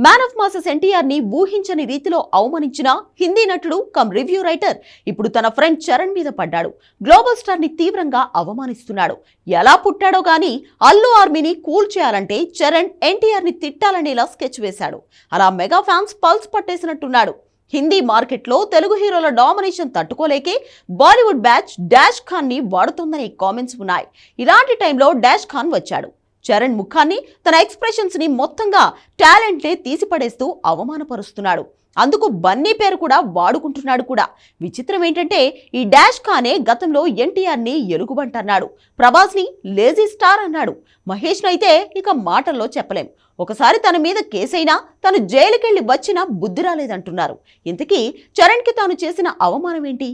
Man of masses NTR ని ఊహించని రీతిలో అవమానించిన హిందీ నటుడు కమ్ రివ్యూ రైటర్ ఇప్పుడు తన ఫ్రెండ్ చరణ్ మీద పడ్డాడు. గ్లోబల్ స్టార్ ని తీవ్రంగా అవమానిస్తున్నాడు. ఎలా పుట్టాడో గానీ అల్లు ఆర్మీని కూల్ చేయాలంటే చరణ్ ఎన్టీఆర్ ని తిట్టాలనేలా స్కెచ్ వేశాడు. అలా మెగా ఫ్యాన్స్ పల్స్ పట్టేసినట్టున్నాడు. హిందీ మార్కెట్లో తెలుగు హీరోల డామినేషన్ తట్టుకోలేకే బాలీవుడ్ బ్యాచ్ డాష్ ఖాన్ ని వాడుతుందనే కామెంట్స్ ఉన్నాయి. ఇలాంటి టైంలో డాష్ ఖాన్ వచ్చాడు. చరణ్ ముఖాన్ని, తన ఎక్స్ప్రెషన్స్ ని మొత్తంగా టాలెంట్లే తీసిపడేస్తూ అవమానపరుస్తున్నాడు. అందుకు బన్నీ పేరు కూడా వాడుకుంటున్నాడు కూడా. విచిత్రం ఏంటంటే ఈ డాష్ ఖానే గతంలో ఎన్టీఆర్ ని ఎలుగుబంటన్నాడు, ప్రభాస్ ని లేజీ స్టార్ అన్నాడు. మహేష్ అయితే ఇక మాటల్లో చెప్పలేం. ఒకసారి తన మీద కేసైనా తను జైలుకెళ్లి వచ్చినా బుద్ధి రాలేదంటున్నారు. ఇంతకీ చరణ్ కి తాను చేసిన అవమానం ఏంటి?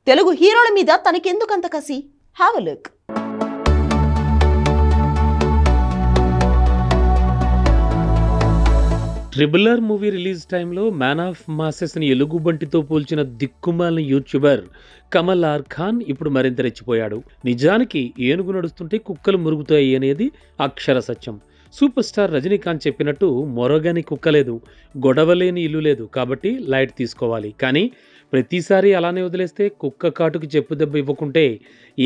తెలుగు హీరోల మీద తనకెందుకంత కసి? Have a look. Triple R movie release టైంలో మ్యాన్ ఆఫ్ మాసెస్ని ఎలుగుబంటితో పోల్చిన దిక్కుమాలిన యూట్యూబర్ కమల్ ఆర్ ఖాన్ ఇప్పుడు మరింత రెచ్చిపోయాడు. నిజానికి ఏనుగు నడుస్తుంటే కుక్కలు మురుగుతాయి అనేది అక్షర సత్యం. సూపర్ స్టార్ రజనీకాంత్ చెప్పినట్టు మొరగని కుక్క లేదు, గొడవలేని ఇల్లు లేదు, కాబట్టి లైట్ తీసుకోవాలి. కానీ ప్రతిసారి అలానే వదిలేస్తే కుక్క కాటుకు చెప్పు దెబ్బ ఇవ్వకుంటే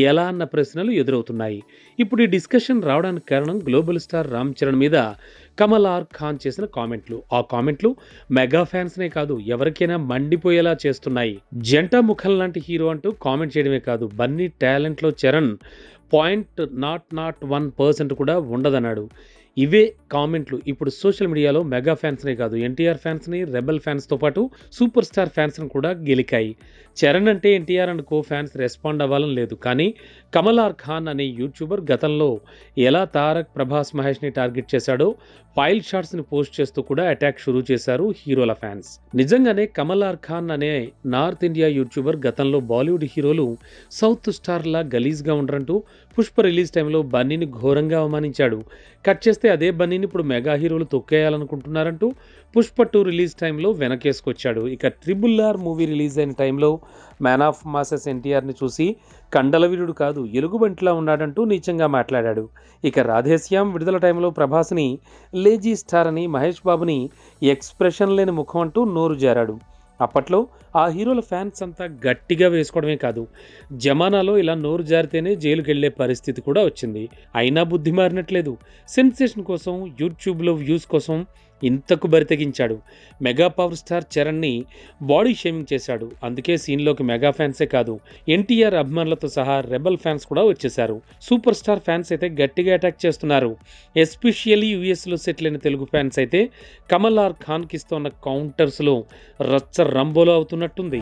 ఎలా అన్న ప్రశ్నలు ఎదురవుతున్నాయి. ఇప్పుడు ఈ డిస్కషన్ రావడానికి కారణం గ్లోబల్ స్టార్ రామ్ చరణ్ మీద కమల్ ఆర్ ఖాన్ చేసిన కామెంట్లు. ఆ కామెంట్లు మెగా ఫ్యాన్స్నే కాదు ఎవరికైనా మండిపోయేలా చేస్తున్నాయి. జంట ముఖం లాంటి హీరో అంటూ కామెంట్ చేయడమే కాదు, బన్నీ టాలెంట్లో చరణ్ 0.01% కూడా ఉండదన్నాడు. ఇవే కామెంట్లు ఇప్పుడు సోషల్ మీడియాలో మెగా ఫ్యాన్స్నే కాదు ఎన్టీఆర్ ఫ్యాన్స్ని, రెబల్ ఫ్యాన్స్తో పాటు సూపర్ స్టార్ ఫ్యాన్స్ని కూడా గెలికాయి. చరణ్ అంటే NTR and co fans respond అవ్వాలని లేదు. కానీ కమల్ ఆర్ ఖాన్ అనే యూట్యూబర్ గతంలో ఎలా తారక్, ప్రభాస్, మహేష్ని టార్గెట్ చేశాడో ఫైల్ షాట్స్ని పోస్ట్ చేస్తూ కూడా అటాక్ షురూ చేశారు హీరోల ఫ్యాన్స్. నిజంగానే కమల్ ఆర్ ఖాన్ అనే నార్త్ ఇండియా యూట్యూబర్ గతంలో బాలీవుడ్ హీరోలు సౌత్ స్టార్లా గలీజ్గా ఉండరంటూ పుష్ప రిలీజ్ టైంలో బన్నీని ఘోరంగా అవమానించాడు. కట్ చేస్తే అదే బన్నీని ఇప్పుడు మెగా హీరోలు తొక్కేయాలనుకుంటున్నారంటూ పుష్ప 2 రిలీజ్ టైంలో వెనకేసుకొచ్చాడు. ఇక ట్రిబుల్ ఆర్ మూవీ రిలీజ్ అయిన టైంలో మ్యాన్ ఆఫ్ మాసెస్ ఎన్టీఆర్ని చూసి కండలవీరుడు కాదు ఎలుగుబంటిలా ఉన్నాడంటూ నీచంగా మాట్లాడాడు. ఇక రాధేశ్యామ్ విడుదల టైంలో ప్రభాస్ని లేజీ స్టార్ అని, మహేష్ బాబుని ఎక్స్ప్రెషన్ లేని ముఖం అంటూ నోరు జారాడు. అప్పట్లో ఆ హీరోల ఫ్యాన్స్ అంతా గట్టిగా వేసుకోవడమే కాదు, జమానాలో ఇలా నోరు జారితేనే జైలుకి వెళ్లే పరిస్థితి కూడా వచ్చింది. అయినా బుద్ధి మారినట్లేదు. సెన్సేషన్ కోసం, యూట్యూబ్లో వ్యూస్ కోసం ఇంతకు బరితెగించాడు. మెగా పవర్ స్టార్ చరణ్ని బాడీ షేమింగ్ చేశాడు. అందుకే సీన్లోకి మెగా ఫ్యాన్సే కాదు ఎన్టీఆర్ అభిమానులతో సహా రెబల్ ఫ్యాన్స్ కూడా వచ్చేశారు. సూపర్ స్టార్ ఫ్యాన్స్ అయితే గట్టిగా అటాక్ చేస్తున్నారు. ఎస్పెషియల్లీ యూఎస్లో సెటిల్ అయిన తెలుగు ఫ్యాన్స్ అయితే కమల్ ఆర్ ఖాన్కి ఇస్తున్న కౌంటర్స్లో రచ్చ రంబోలో అవుతున్నట్టుంది.